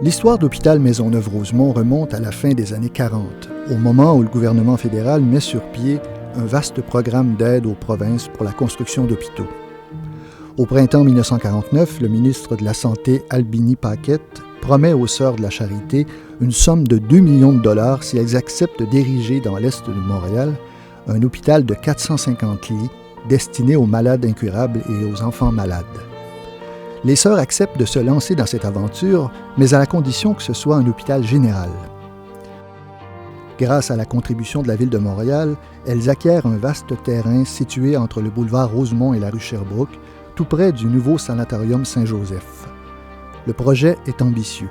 L'histoire de l'hôpital Maisonneuve-Rosemont remonte à la fin des années 40, au moment où le gouvernement fédéral met sur pied un vaste programme d'aide aux provinces pour la construction d'hôpitaux. Au printemps 1949, le ministre de la Santé, Albini Paquette, promet aux Sœurs de la Charité une somme de 2 millions de dollars si elles acceptent d'ériger dans l'est de Montréal un hôpital de 450 lits destiné aux malades incurables et aux enfants malades. Les sœurs acceptent de se lancer dans cette aventure, mais à la condition que ce soit un hôpital général. Grâce à la contribution de la Ville de Montréal, elles acquièrent un vaste terrain situé entre le boulevard Rosemont et la rue Sherbrooke, tout près du nouveau sanatorium Saint-Joseph. Le projet est ambitieux.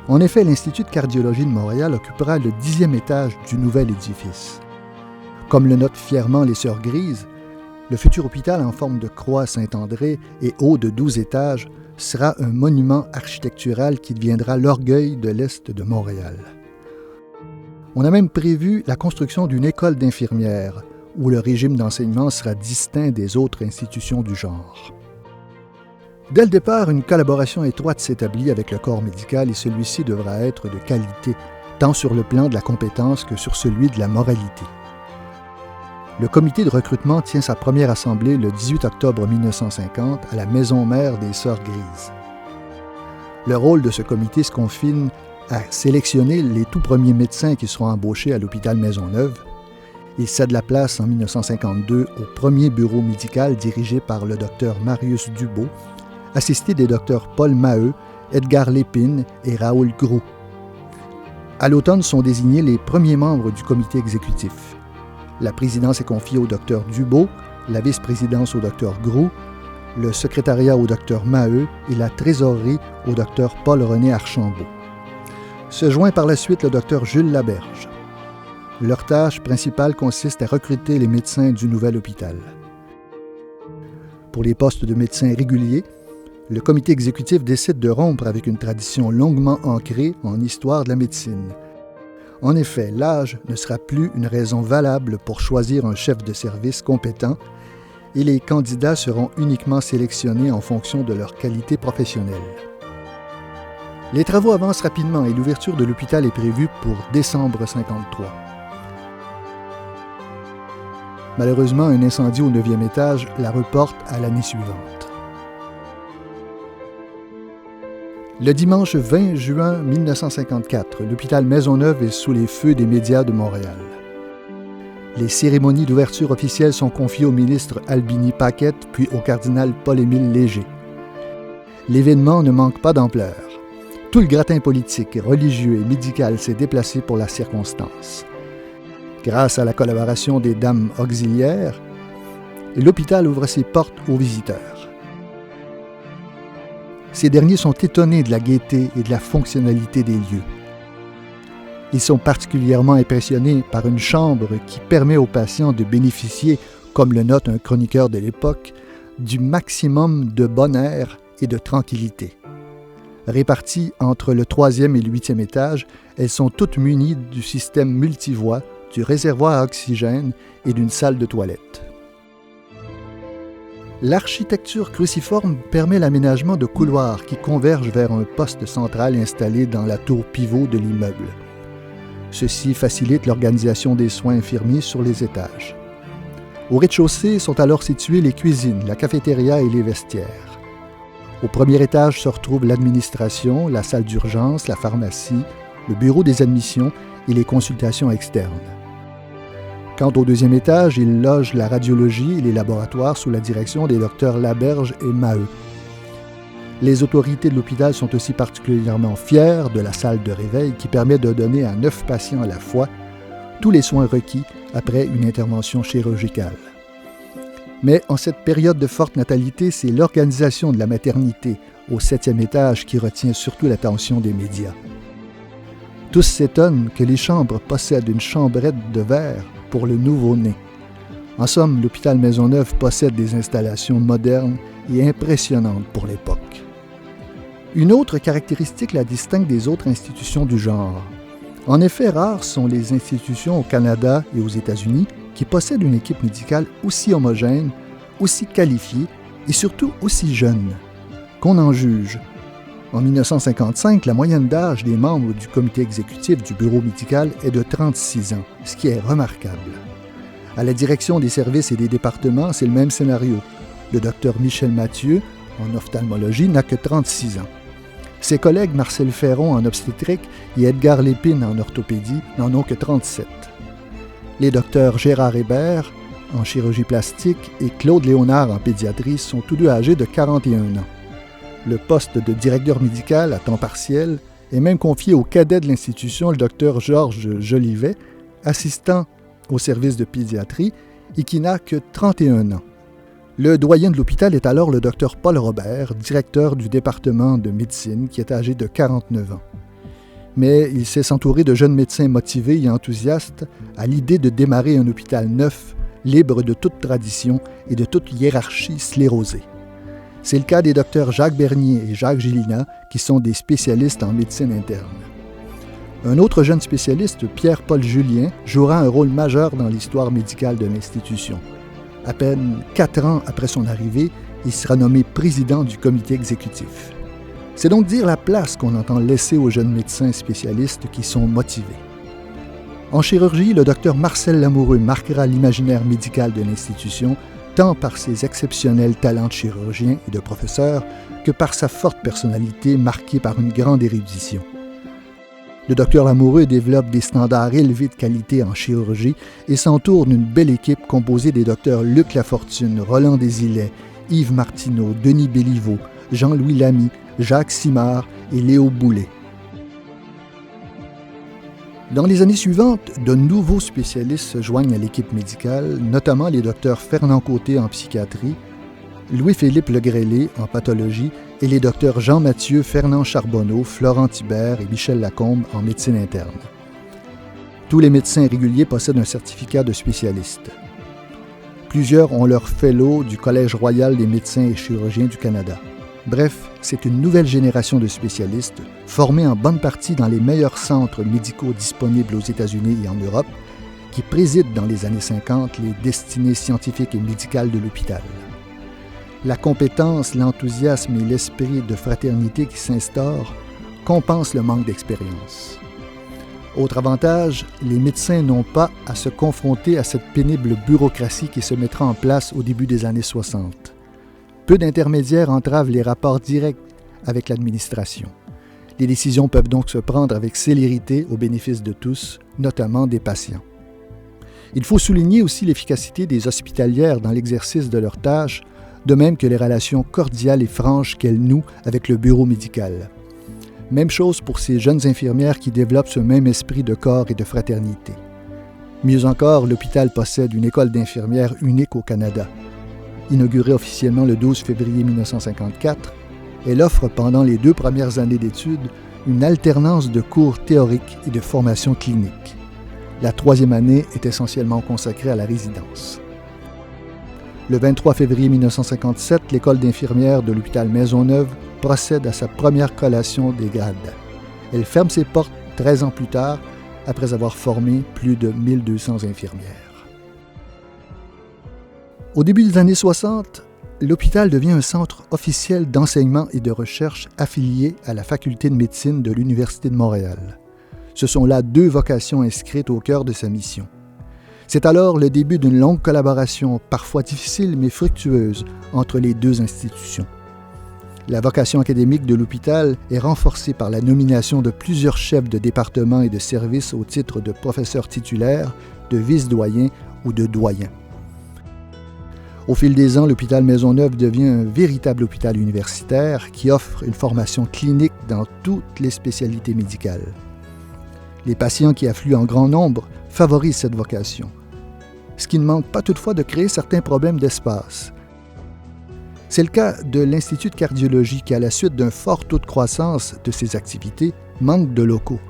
En effet, l'Institut de cardiologie de Montréal occupera le 10e étage du nouvel édifice. Comme le notent fièrement les Sœurs Grises, le futur hôpital en forme de croix Saint-André et haut de 12 étages sera un monument architectural qui deviendra l'orgueil de l'Est de Montréal. On a même prévu la construction d'une école d'infirmières où le régime d'enseignement sera distinct des autres institutions du genre. Dès le départ, une collaboration étroite s'établit avec le corps médical et celui-ci devra être de qualité, tant sur le plan de la compétence que sur celui de la moralité. Le comité de recrutement tient sa première assemblée le 18 octobre 1950 à la maison mère des Sœurs Grises. Le rôle de ce comité se confine à sélectionner les tout premiers médecins qui seront embauchés à l'hôpital Maisonneuve. Il cède la place en 1952 au premier bureau médical dirigé par le docteur Marius Dubo, assisté des docteurs Paul Maheu, Edgar Lépine et Raoul Groux. À l'automne sont désignés les premiers membres du comité exécutif. La présidence est confiée au docteur Dubo, la vice-présidence au docteur Groux, le secrétariat au docteur Maheu et la trésorerie au docteur Paul-René Archambault. Se joint par la suite le docteur Jules Laberge. Leur tâche principale consiste à recruter les médecins du nouvel hôpital. Pour les postes de médecins réguliers, le comité exécutif décide de rompre avec une tradition longuement ancrée en histoire de la médecine. En effet, l'âge ne sera plus une raison valable pour choisir un chef de service compétent et les candidats seront uniquement sélectionnés en fonction de leur qualité professionnelle. Les travaux avancent rapidement et l'ouverture de l'hôpital est prévue pour décembre 1953. Malheureusement, un incendie au 9e étage la reporte à l'année suivante. Le dimanche 20 juin 1954, l'hôpital Maisonneuve est sous les feux des médias de Montréal. Les cérémonies d'ouverture officielles sont confiées au ministre Albini Paquette puis au cardinal Paul-Émile Léger. L'événement ne manque pas d'ampleur. Tout le gratin politique, religieux et médical s'est déplacé pour la circonstance. Grâce à la collaboration des dames auxiliaires, l'hôpital ouvre ses portes aux visiteurs. Ces derniers sont étonnés de la gaieté et de la fonctionnalité des lieux. Ils sont particulièrement impressionnés par une chambre qui permet aux patients de bénéficier, comme le note un chroniqueur de l'époque, du maximum de bon air et de tranquillité. Réparties entre le 3e et le 8e étage, elles sont toutes munies du système multivoie, du réservoir à oxygène et d'une salle de toilette. L'architecture cruciforme permet l'aménagement de couloirs qui convergent vers un poste central installé dans la tour pivot de l'immeuble. Ceci facilite l'organisation des soins infirmiers sur les étages. Au rez-de-chaussée sont alors situées les cuisines, la cafétéria et les vestiaires. Au premier étage se retrouvent l'administration, la salle d'urgence, la pharmacie, le bureau des admissions et les consultations externes. Quant au 2e étage, il loge la radiologie et les laboratoires sous la direction des docteurs Laberge et Maheu. Les autorités de l'hôpital sont aussi particulièrement fières de la salle de réveil qui permet de donner à 9 patients à la fois tous les soins requis après une intervention chirurgicale. Mais en cette période de forte natalité, c'est l'organisation de la maternité au 7e étage qui retient surtout l'attention des médias. Tous s'étonnent que les chambres possèdent une chambrette de verre pour le nouveau-né. En somme, l'hôpital Maisonneuve possède des installations modernes et impressionnantes pour l'époque. Une autre caractéristique la distingue des autres institutions du genre. En effet, rares sont les institutions au Canada et aux États-Unis qui possèdent une équipe médicale aussi homogène, aussi qualifiée et surtout aussi jeune. Qu'on en juge. En 1955, la moyenne d'âge des membres du comité exécutif du bureau médical est de 36 ans, ce qui est remarquable. À la direction des services et des départements, c'est le même scénario. Le docteur Michel Mathieu, en ophtalmologie, n'a que 36 ans. Ses collègues Marcel Ferron en obstétrique et Edgar Lépine en orthopédie n'en ont que 37. Les docteurs Gérard Hébert en chirurgie plastique et Claude Léonard en pédiatrie sont tous deux âgés de 41 ans. Le poste de directeur médical à temps partiel est même confié au cadet de l'institution, le docteur Georges Jolivet, assistant au service de pédiatrie et qui n'a que 31 ans. Le doyen de l'hôpital est alors le docteur Paul Robert, directeur du département de médecine, qui est âgé de 49 ans. Mais il sait s'entourer de jeunes médecins motivés et enthousiastes à l'idée de démarrer un hôpital neuf, libre de toute tradition et de toute hiérarchie sclérosée. C'est le cas des docteurs Jacques Bernier et Jacques Gélina, qui sont des spécialistes en médecine interne. Un autre jeune spécialiste, Pierre-Paul Julien, jouera un rôle majeur dans l'histoire médicale de l'institution. À peine 4 ans après son arrivée, il sera nommé président du comité exécutif. C'est donc dire la place qu'on entend laisser aux jeunes médecins spécialistes qui sont motivés. En chirurgie, le docteur Marcel Lamoureux marquera l'imaginaire médical de l'institution, tant par ses exceptionnels talents de chirurgien et de professeur que par sa forte personnalité marquée par une grande érudition. Le docteur Lamoureux développe des standards élevés de qualité en chirurgie et s'entoure d'une belle équipe composée des docteurs Luc Lafortune, Roland Desilets, Yves Martineau, Denis Béliveau, Jean-Louis Lamy, Jacques Simard et Léo Boulet. Dans les années suivantes, de nouveaux spécialistes se joignent à l'équipe médicale, notamment les docteurs Fernand Côté en psychiatrie, Louis-Philippe Legrélé en pathologie et les docteurs Jean-Mathieu, Fernand Charbonneau, Florent Thibert et Michel Lacombe en médecine interne. Tous les médecins réguliers possèdent un certificat de spécialiste. Plusieurs ont leur fellow du Collège royal des médecins et chirurgiens du Canada. Bref, c'est une nouvelle génération de spécialistes, formés en bonne partie dans les meilleurs centres médicaux disponibles aux États-Unis et en Europe, qui président dans les années 50 les destinées scientifiques et médicales de l'hôpital. La compétence, l'enthousiasme et l'esprit de fraternité qui s'instaure compensent le manque d'expérience. Autre avantage, les médecins n'ont pas à se confronter à cette pénible bureaucratie qui se mettra en place au début des années 60. Peu d'intermédiaires entravent les rapports directs avec l'administration. Les décisions peuvent donc se prendre avec célérité au bénéfice de tous, notamment des patients. Il faut souligner aussi l'efficacité des hospitalières dans l'exercice de leurs tâches, de même que les relations cordiales et franches qu'elles nouent avec le bureau médical. Même chose pour ces jeunes infirmières qui développent ce même esprit de corps et de fraternité. Mieux encore, l'hôpital possède une école d'infirmières unique au Canada. Inaugurée officiellement le 12 février 1954, elle offre pendant les 2 premières années d'études une alternance de cours théoriques et de formation clinique. La 3e année est essentiellement consacrée à la résidence. Le 23 février 1957, l'école d'infirmières de l'hôpital Maisonneuve procède à sa première collation des grades. Elle ferme ses portes 13 ans plus tard, après avoir formé plus de 1200 infirmières. Au début des années 60, l'hôpital devient un centre officiel d'enseignement et de recherche affilié à la faculté de médecine de l'Université de Montréal. Ce sont là 2 vocations inscrites au cœur de sa mission. C'est alors le début d'une longue collaboration, parfois difficile mais fructueuse, entre les 2 institutions. La vocation académique de l'hôpital est renforcée par la nomination de plusieurs chefs de département et de service au titre de professeurs titulaires, de vice-doyens ou de doyens. Au fil des ans, l'hôpital Maisonneuve devient un véritable hôpital universitaire qui offre une formation clinique dans toutes les spécialités médicales. Les patients qui affluent en grand nombre favorisent cette vocation, ce qui ne manque pas toutefois de créer certains problèmes d'espace. C'est le cas de l'Institut de cardiologie qui, à la suite d'un fort taux de croissance de ses activités, manque de locaux.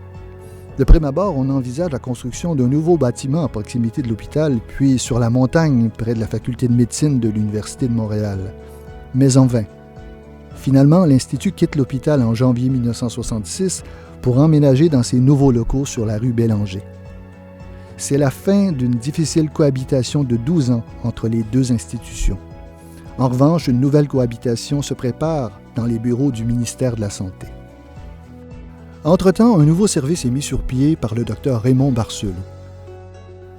De prime abord, on envisage la construction d'un nouveau bâtiment à proximité de l'hôpital, puis sur la montagne, près de la faculté de médecine de l'Université de Montréal. Mais en vain. Finalement, l'Institut quitte l'hôpital en janvier 1966 pour emménager dans ses nouveaux locaux sur la rue Bélanger. C'est la fin d'une difficile cohabitation de 12 ans entre les deux institutions. En revanche, une nouvelle cohabitation se prépare dans les bureaux du ministère de la Santé. Entre-temps, un nouveau service est mis sur pied par le docteur Raymond Barcelot.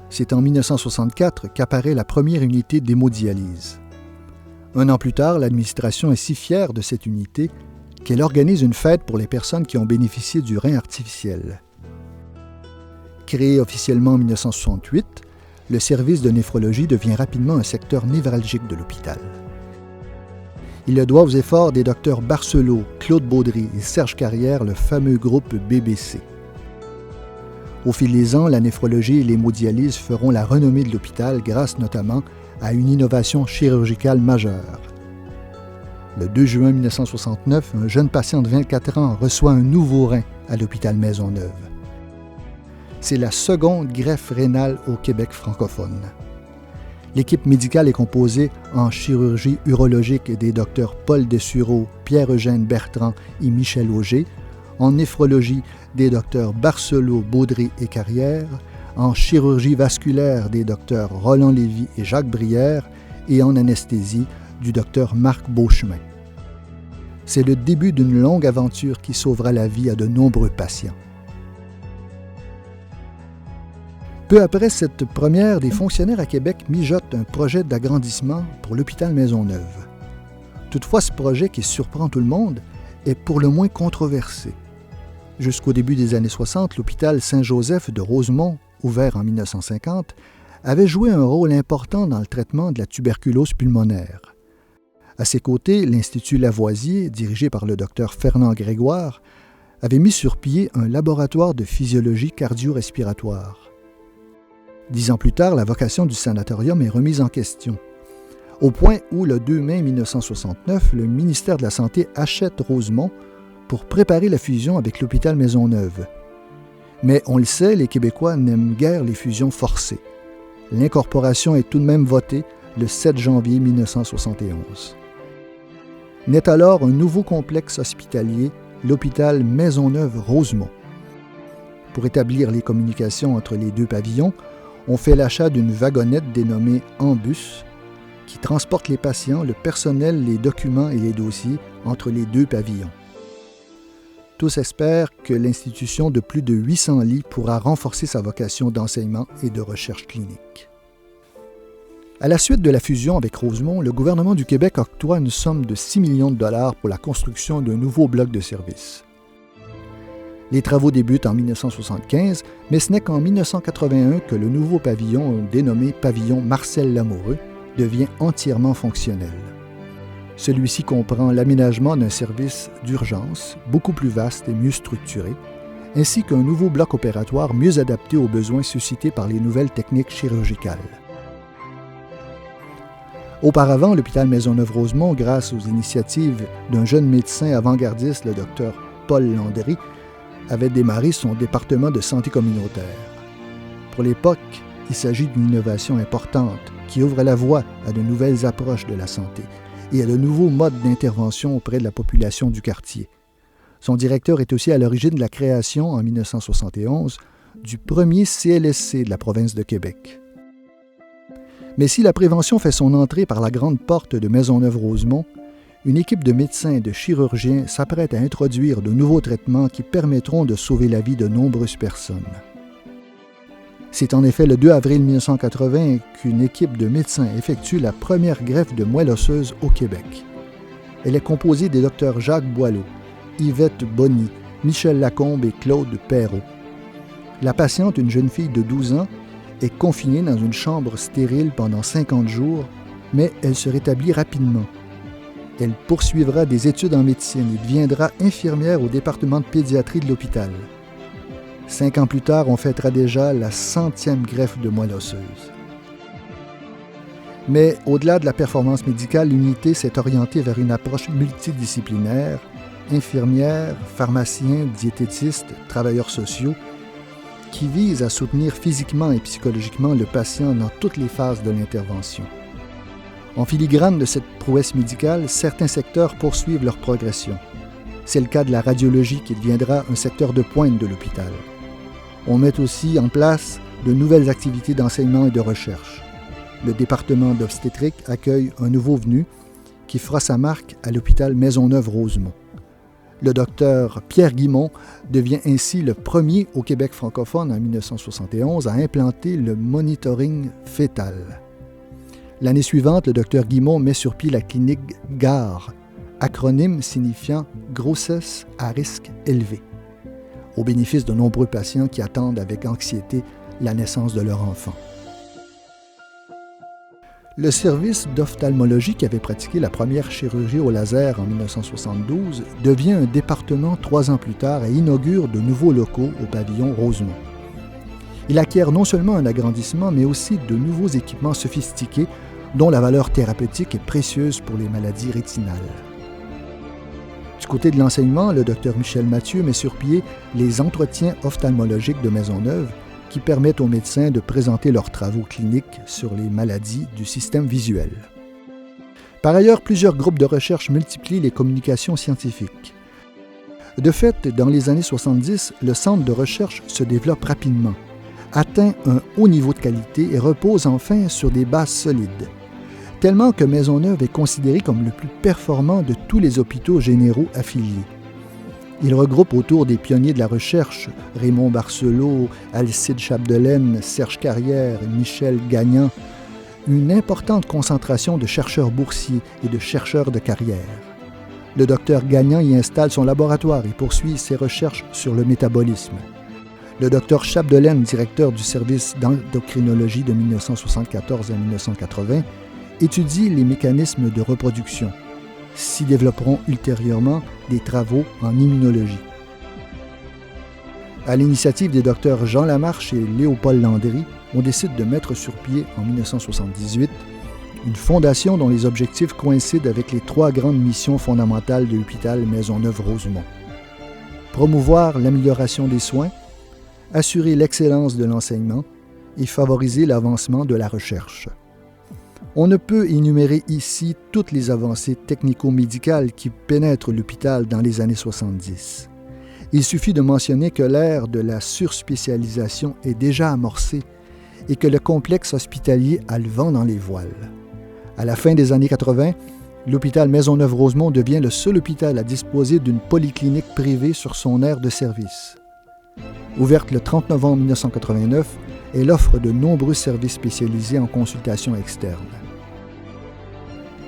C'est en 1964 qu'apparaît la première unité d'hémodialyse. Un an plus tard, l'administration est si fière de cette unité qu'elle organise une fête pour les personnes qui ont bénéficié du rein artificiel. Créé officiellement en 1968, le service de néphrologie devient rapidement un secteur névralgique de l'hôpital. Il le doit aux efforts des docteurs Barcelot, Claude Baudry et Serge Carrière, le fameux groupe BBC. Au fil des ans, la néphrologie et l'hémodialyse feront la renommée de l'hôpital grâce notamment à une innovation chirurgicale majeure. Le 2 juin 1969, un jeune patient de 24 ans reçoit un nouveau rein à l'hôpital Maisonneuve. C'est la seconde greffe rénale au Québec francophone. L'équipe médicale est composée en chirurgie urologique des docteurs Paul Dessureau, Pierre-Eugène Bertrand et Michel Auger, en néphrologie des docteurs Barcelot, Baudry et Carrière, en chirurgie vasculaire des docteurs Roland Lévy et Jacques Brière et en anesthésie du docteur Marc Beauchemin. C'est le début d'une longue aventure qui sauvera la vie à de nombreux patients. Peu après cette première, des fonctionnaires à Québec mijotent un projet d'agrandissement pour l'hôpital Maisonneuve. Toutefois, ce projet qui surprend tout le monde est pour le moins controversé. Jusqu'au début des années 60, l'hôpital Saint-Joseph de Rosemont, ouvert en 1950, avait joué un rôle important dans le traitement de la tuberculose pulmonaire. À ses côtés, l'Institut Lavoisier, dirigé par le docteur Fernand Grégoire, avait mis sur pied un laboratoire de physiologie cardio-respiratoire. 10 ans plus tard, la vocation du sanatorium est remise en question, au point où, le 2 mai 1969, le ministère de la Santé achète Rosemont pour préparer la fusion avec l'hôpital Maisonneuve. Mais on le sait, les Québécois n'aiment guère les fusions forcées. L'incorporation est tout de même votée le 7 janvier 1971. Naît alors un nouveau complexe hospitalier, l'hôpital Maisonneuve-Rosemont. Pour établir les communications entre les deux pavillons, on fait l'achat d'une wagonnette dénommée Ambus qui transporte les patients, le personnel, les documents et les dossiers entre les deux pavillons. Tous espèrent que l'institution de plus de 800 lits pourra renforcer sa vocation d'enseignement et de recherche clinique. À la suite de la fusion avec Rosemont, le gouvernement du Québec octroie une somme de 6 millions de dollars pour la construction d'un nouveau bloc de service. Les travaux débutent en 1975, mais ce n'est qu'en 1981 que le nouveau pavillon, dénommé pavillon Marcel Lamoureux, devient entièrement fonctionnel. Celui-ci comprend l'aménagement d'un service d'urgence beaucoup plus vaste et mieux structuré, ainsi qu'un nouveau bloc opératoire mieux adapté aux besoins suscités par les nouvelles techniques chirurgicales. Auparavant, l'hôpital Maisonneuve-Rosemont, grâce aux initiatives d'un jeune médecin avant-gardiste, le docteur Paul Landry, avait démarré son département de santé communautaire. Pour l'époque, il s'agit d'une innovation importante qui ouvre la voie à de nouvelles approches de la santé et à de nouveaux modes d'intervention auprès de la population du quartier. Son directeur est aussi à l'origine de la création, en 1971, du premier CLSC de la province de Québec. Mais si la prévention fait son entrée par la grande porte de Maisonneuve-Rosemont, une équipe de médecins et de chirurgiens s'apprête à introduire de nouveaux traitements qui permettront de sauver la vie de nombreuses personnes. C'est en effet le 2 avril 1980 qu'une équipe de médecins effectue la première greffe de moelle osseuse au Québec. Elle est composée des docteurs Jacques Boileau, Yvette Bonny, Michel Lacombe et Claude Perrault. La patiente, une jeune fille de 12 ans, est confinée dans une chambre stérile pendant 50 jours, mais elle se rétablit rapidement. Elle poursuivra des études en médecine et deviendra infirmière au département de pédiatrie de l'hôpital. 5 ans plus tard, on fêtera déjà la 100e greffe de moelle osseuse. Mais au-delà de la performance médicale, l'unité s'est orientée vers une approche multidisciplinaire, infirmières, pharmaciens, diététistes, travailleurs sociaux, qui vise à soutenir physiquement et psychologiquement le patient dans toutes les phases de l'intervention. En filigrane de cette prouesse médicale, certains secteurs poursuivent leur progression. C'est le cas de la radiologie qui deviendra un secteur de pointe de l'hôpital. On met aussi en place de nouvelles activités d'enseignement et de recherche. Le département d'obstétrique accueille un nouveau venu qui fera sa marque à l'hôpital Maisonneuve-Rosemont. Le docteur Pierre Guimont devient ainsi le premier au Québec francophone en 1971 à implanter le monitoring fœtal. L'année suivante, le docteur Guimont met sur pied la clinique GARE, acronyme signifiant grossesse à risque élevé, au bénéfice de nombreux patients qui attendent avec anxiété la naissance de leur enfant. Le service d'ophtalmologie qui avait pratiqué la première chirurgie au laser en 1972 devient un département 3 ans plus tard et inaugure de nouveaux locaux au pavillon Rosemont. Il acquiert non seulement un agrandissement, mais aussi de nouveaux équipements sophistiqués dont la valeur thérapeutique est précieuse pour les maladies rétinales. Du côté de l'enseignement, le Dr Michel Mathieu met sur pied les entretiens ophtalmologiques de Maisonneuve qui permettent aux médecins de présenter leurs travaux cliniques sur les maladies du système visuel. Par ailleurs, plusieurs groupes de recherche multiplient les communications scientifiques. De fait, dans les années 70, le centre de recherche se développe rapidement, atteint un haut niveau de qualité et repose enfin sur des bases solides, tellement que Maisonneuve est considéré comme le plus performant de tous les hôpitaux généraux affiliés. Il regroupe autour des pionniers de la recherche, Raymond Barcelot, Alcide Chapdelaine, Serge Carrière, Michel Gagnon, une importante concentration de chercheurs boursiers et de chercheurs de carrière. Le docteur Gagnon y installe son laboratoire et poursuit ses recherches sur le métabolisme. Le docteur Chapdelaine, directeur du service d'endocrinologie de 1974 à 1980, étudie les mécanismes de reproduction. S'y développeront ultérieurement des travaux en immunologie. À l'initiative des docteurs Jean Lamarche et Léopold Landry, on décide de mettre sur pied en 1978 une fondation dont les objectifs coïncident avec les 3 grandes missions fondamentales de l'hôpital Maisonneuve-Rosemont. Promouvoir l'amélioration des soins, assurer l'excellence de l'enseignement et favoriser l'avancement de la recherche. On ne peut énumérer ici toutes les avancées technico-médicales qui pénètrent l'hôpital dans les années 70. Il suffit de mentionner que l'ère de la surspécialisation est déjà amorcée et que le complexe hospitalier a le vent dans les voiles. À la fin des années 80, l'hôpital Maisonneuve-Rosemont devient le seul hôpital à disposer d'une polyclinique privée sur son aire de service. Ouverte le 30 novembre 1989, elle offre de nombreux services spécialisés en consultation externe.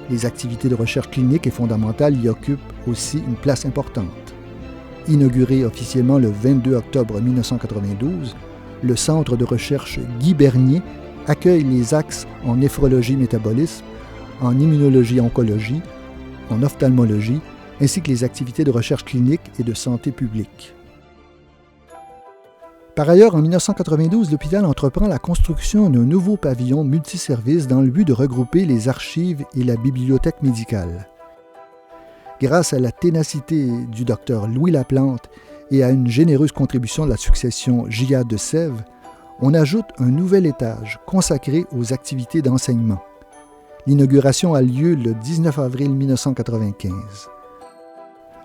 Les activités de recherche clinique et fondamentale y occupent aussi une place importante. Inauguré officiellement le 22 octobre 1992, le centre de recherche Guy Bernier accueille les axes en néphrologie-métabolisme, en immunologie-oncologie, en ophtalmologie, ainsi que les activités de recherche clinique et de santé publique. Par ailleurs, en 1992, l'hôpital entreprend la construction d'un nouveau pavillon multiservice dans le but de regrouper les archives et la bibliothèque médicale. Grâce à la ténacité du docteur Louis Laplante et à une généreuse contribution de la succession J.A. de Sèvres, on ajoute un nouvel étage consacré aux activités d'enseignement. L'inauguration a lieu le 19 avril 1995.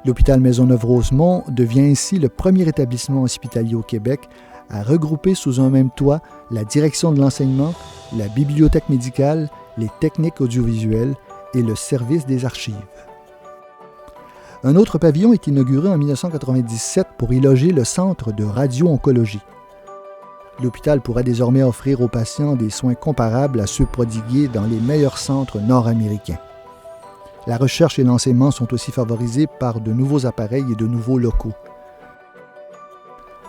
L'hôpital Maisonneuve-Rosemont devient ainsi le premier établissement hospitalier au Québec à regrouper sous un même toit la direction de l'enseignement, la bibliothèque médicale, les techniques audiovisuelles et le service des archives. Un autre pavillon est inauguré en 1997 pour y loger le centre de radio-oncologie. L'hôpital pourra désormais offrir aux patients des soins comparables à ceux prodigués dans les meilleurs centres nord-américains. La recherche et l'enseignement sont aussi favorisés par de nouveaux appareils et de nouveaux locaux.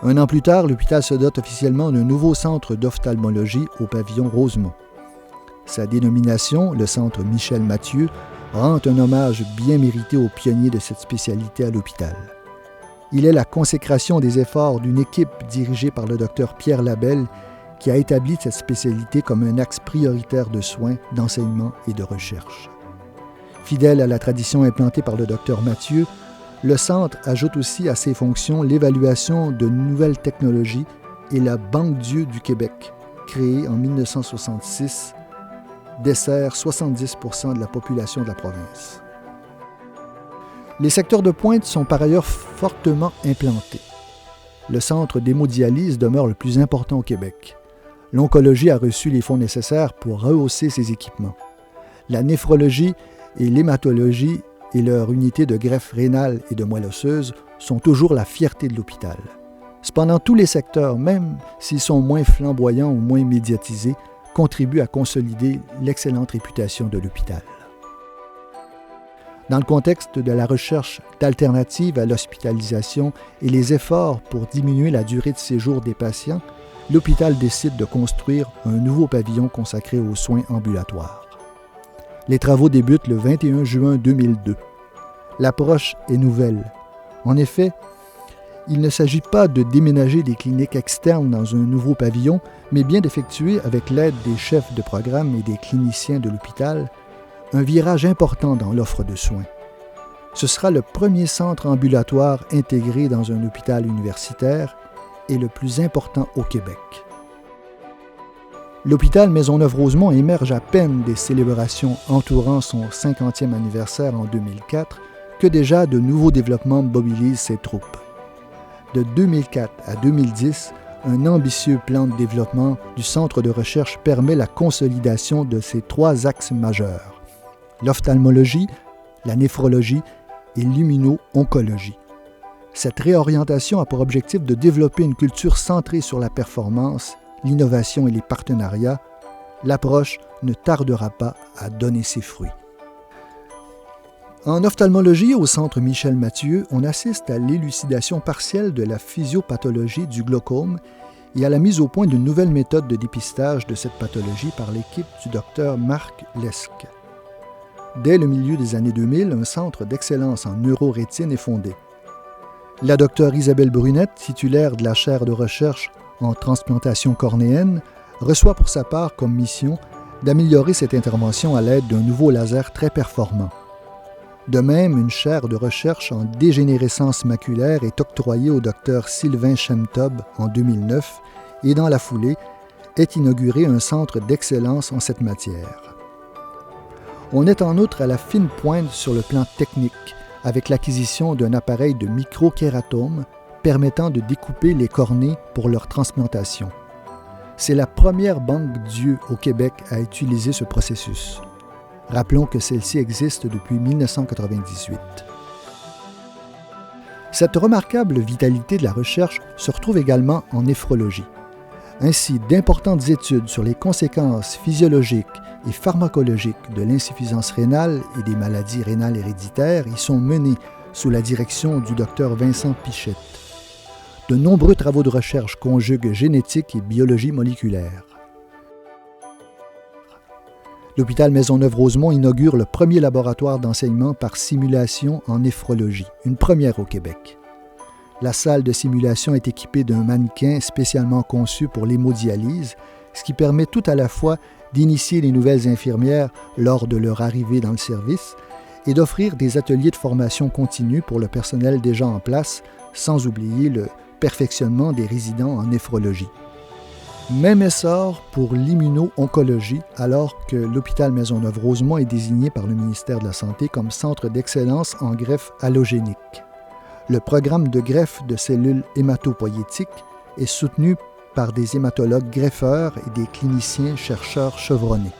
Un an plus tard, l'hôpital se dote officiellement d'un nouveau centre d'ophtalmologie au pavillon Rosemont. Sa dénomination, le centre Michel Mathieu, rend un hommage bien mérité aux pionniers de cette spécialité à l'hôpital. Il est la consécration des efforts d'une équipe dirigée par le docteur Pierre Labelle qui a établi cette spécialité comme un axe prioritaire de soins, d'enseignement et de recherche. Fidèle à la tradition implantée par le docteur Mathieu, le centre ajoute aussi à ses fonctions l'évaluation de nouvelles technologies et la Banque Dieu du Québec, créée en 1966 dessert 70% de la population de la province. Les secteurs de pointe sont par ailleurs fortement implantés. Le centre d'hémodialyse demeure le plus important au Québec. L'oncologie a reçu les fonds nécessaires pour rehausser ses équipements. La néphrologie et l'hématologie et leur unité de greffe rénale et de moelle osseuse sont toujours la fierté de l'hôpital. Cependant, tous les secteurs, même s'ils sont moins flamboyants ou moins médiatisés, contribuent à consolider l'excellente réputation de l'hôpital. Dans le contexte de la recherche d'alternatives à l'hospitalisation et les efforts pour diminuer la durée de séjour des patients, l'hôpital décide de construire un nouveau pavillon consacré aux soins ambulatoires. Les travaux débutent le 21 juin 2002. L'approche est nouvelle. En effet, il ne s'agit pas de déménager des cliniques externes dans un nouveau pavillon, mais bien d'effectuer, avec l'aide des chefs de programme et des cliniciens de l'hôpital, un virage important dans l'offre de soins. Ce sera le premier centre ambulatoire intégré dans un hôpital universitaire et le plus important au Québec. L'hôpital Maisonneuve-Rosemont émerge à peine des célébrations entourant son 50e anniversaire en 2004 que déjà de nouveaux développements mobilisent ses troupes. De 2004 à 2010, un ambitieux plan de développement du centre de recherche permet la consolidation de ces trois axes majeurs: l'ophtalmologie, la néphrologie et l'immuno-oncologie. Cette réorientation a pour objectif de développer une culture centrée sur la performance, l'innovation et les partenariats. L'approche ne tardera pas à donner ses fruits. En ophtalmologie, au Centre Michel-Mathieu, on assiste à l'élucidation partielle de la physiopathologie du glaucome et à la mise au point d'une nouvelle méthode de dépistage de cette pathologie par l'équipe du Dr Marc Lesque. Dès le milieu des années 2000, un centre d'excellence en neurorétine est fondé. La Dr Isabelle Brunette, titulaire de la chaire de recherche en transplantation cornéenne, reçoit pour sa part comme mission d'améliorer cette intervention à l'aide d'un nouveau laser très performant. De même, une chaire de recherche en dégénérescence maculaire est octroyée au Dr Sylvain Chemtob en 2009 et dans la foulée est inauguré un centre d'excellence en cette matière. On est en outre à la fine pointe sur le plan technique, avec l'acquisition d'un appareil de microkératome permettant de découper les cornées pour leur transplantation. C'est la première banque d'yeux au Québec à utiliser ce processus. Rappelons que celle-ci existe depuis 1998. Cette remarquable vitalité de la recherche se retrouve également en néphrologie. Ainsi, d'importantes études sur les conséquences physiologiques et pharmacologiques de l'insuffisance rénale et des maladies rénales héréditaires y sont menées sous la direction du Dr Vincent Pichette. De nombreux travaux de recherche conjuguent génétique et biologie moléculaire. L'hôpital Maisonneuve-Rosemont inaugure le premier laboratoire d'enseignement par simulation en néphrologie, une première au Québec. La salle de simulation est équipée d'un mannequin spécialement conçu pour l'hémodialyse, ce qui permet tout à la fois d'initier les nouvelles infirmières lors de leur arrivée dans le service et d'offrir des ateliers de formation continue pour le personnel déjà en place, sans oublier le perfectionnement des résidents en néphrologie. Même essor pour l'immuno-oncologie, alors que l'hôpital Maisonneuve-Rosemont est désigné par le ministère de la Santé comme centre d'excellence en greffe allogénique. Le programme de greffe de cellules hématopoïétiques est soutenu par des hématologues greffeurs et des cliniciens-chercheurs chevronnés.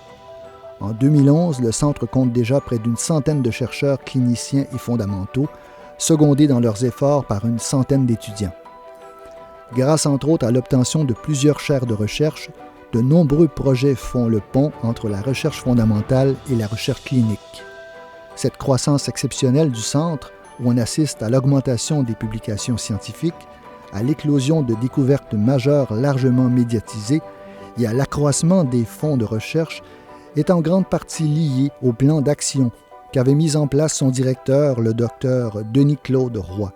En 2011, le centre compte déjà près d'une centaine de chercheurs cliniciens et fondamentaux, secondés dans leurs efforts par une centaine d'étudiants. Grâce entre autres à l'obtention de plusieurs chaires de recherche, de nombreux projets font le pont entre la recherche fondamentale et la recherche clinique. Cette croissance exceptionnelle du centre, où on assiste à l'augmentation des publications scientifiques, à l'éclosion de découvertes majeures largement médiatisées et à l'accroissement des fonds de recherche, est en grande partie liée au plan d'action qu'avait mis en place son directeur, le docteur Denis-Claude Roy.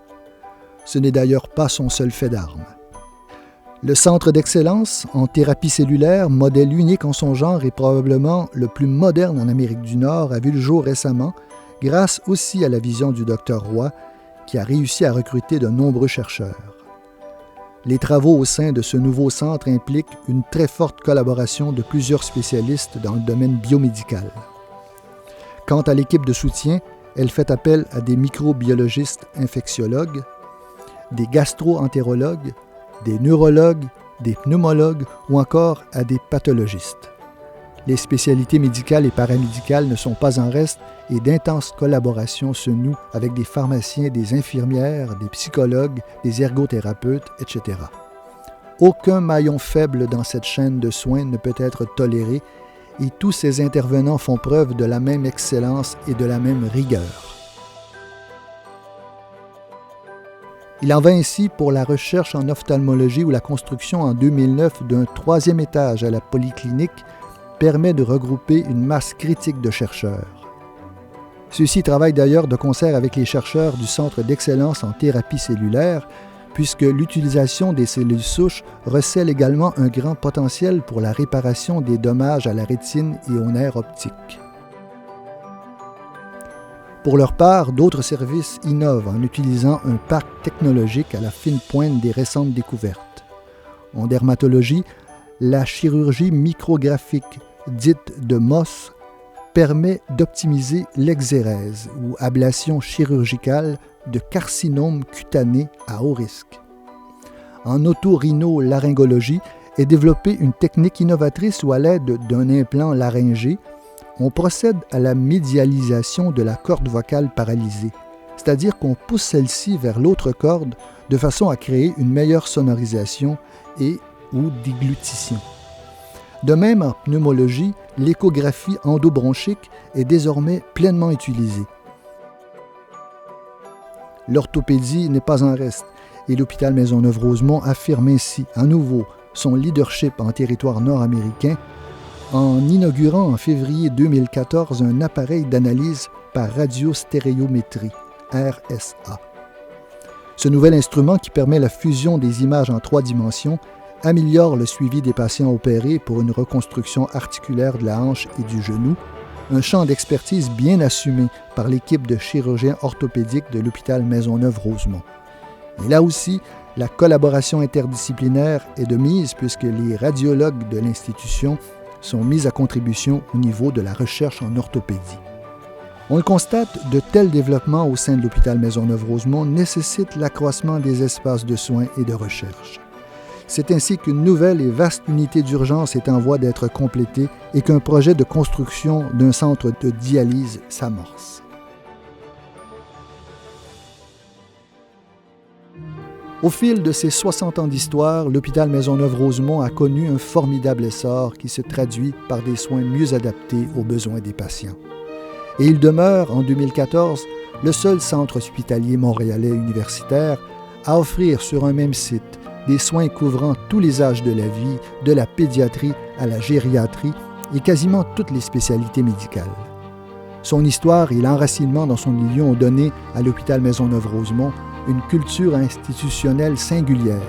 Ce n'est d'ailleurs pas son seul fait d'armes. Le centre d'excellence en thérapie cellulaire, modèle unique en son genre et probablement le plus moderne en Amérique du Nord, a vu le jour récemment, grâce aussi à la vision du Dr Roy, qui a réussi à recruter de nombreux chercheurs. Les travaux au sein de ce nouveau centre impliquent une très forte collaboration de plusieurs spécialistes dans le domaine biomédical. Quant à l'équipe de soutien, elle fait appel à des microbiologistes infectiologues, des gastro-entérologues, des neurologues, des pneumologues ou encore à des pathologistes. Les spécialités médicales et paramédicales ne sont pas en reste et d'intenses collaborations se nouent avec des pharmaciens, des infirmières, des psychologues, des ergothérapeutes, etc. Aucun maillon faible dans cette chaîne de soins ne peut être toléré et tous ces intervenants font preuve de la même excellence et de la même rigueur. Il en va ainsi pour la recherche en ophtalmologie où la construction en 2009 d'un 3e étage à la polyclinique permet de regrouper une masse critique de chercheurs. Ceux-ci travaillent d'ailleurs de concert avec les chercheurs du Centre d'excellence en thérapie cellulaire, puisque l'utilisation des cellules souches recèle également un grand potentiel pour la réparation des dommages à la rétine et aux nerfs optiques. Pour leur part, d'autres services innovent en utilisant un parc technologique à la fine pointe des récentes découvertes. En dermatologie, la chirurgie micrographique, dite de MOS, permet d'optimiser l'exérèse ou ablation chirurgicale de carcinomes cutanés à haut risque. En otorhinolaryngologie est développée une technique innovatrice où à l'aide d'un implant laryngé, on procède à la médialisation de la corde vocale paralysée, c'est-à-dire qu'on pousse celle-ci vers l'autre corde de façon à créer une meilleure sonorisation et ou déglutition. De même, en pneumologie, l'échographie endobronchique est désormais pleinement utilisée. L'orthopédie n'est pas en reste et l'hôpital Maisonneuve-Rosemont affirme ainsi à nouveau son leadership en territoire nord-américain en inaugurant en février 2014 un appareil d'analyse par radiostéréométrie, RSA. Ce nouvel instrument qui permet la fusion des images en 3 dimensions améliore le suivi des patients opérés pour une reconstruction articulaire de la hanche et du genou, un champ d'expertise bien assumé par l'équipe de chirurgiens orthopédiques de l'hôpital Maisonneuve-Rosemont. Et là aussi, la collaboration interdisciplinaire est de mise puisque les radiologues de l'institution sont mis à contribution au niveau de la recherche en orthopédie. On le constate, de tels développements au sein de l'hôpital Maisonneuve-Rosemont nécessitent l'accroissement des espaces de soins et de recherche. C'est ainsi qu'une nouvelle et vaste unité d'urgence est en voie d'être complétée et qu'un projet de construction d'un centre de dialyse s'amorce. Au fil de ses 60 ans d'histoire, l'hôpital Maisonneuve-Rosemont a connu un formidable essor qui se traduit par des soins mieux adaptés aux besoins des patients. Et il demeure, en 2014, le seul centre hospitalier montréalais universitaire à offrir sur un même site des soins couvrant tous les âges de la vie, de la pédiatrie à la gériatrie et quasiment toutes les spécialités médicales. Son histoire et l'enracinement dans son milieu ont donné à l'hôpital Maisonneuve-Rosemont une culture institutionnelle singulière,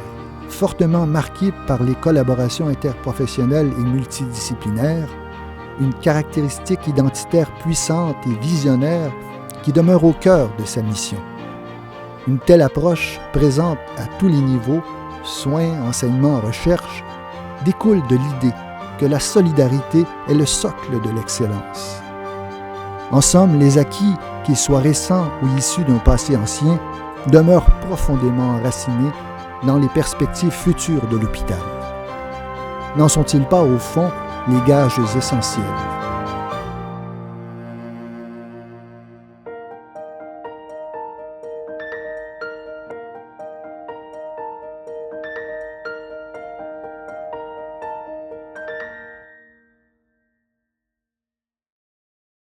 fortement marquée par les collaborations interprofessionnelles et multidisciplinaires, une caractéristique identitaire puissante et visionnaire qui demeure au cœur de sa mission. Une telle approche, présente à tous les niveaux, soins, enseignement, recherche, découle de l'idée que la solidarité est le socle de l'excellence. En somme, les acquis, qu'ils soient récents ou issus d'un passé ancien, demeurent profondément enracinés dans les perspectives futures de l'hôpital. N'en sont-ils pas, au fond, les gages essentiels?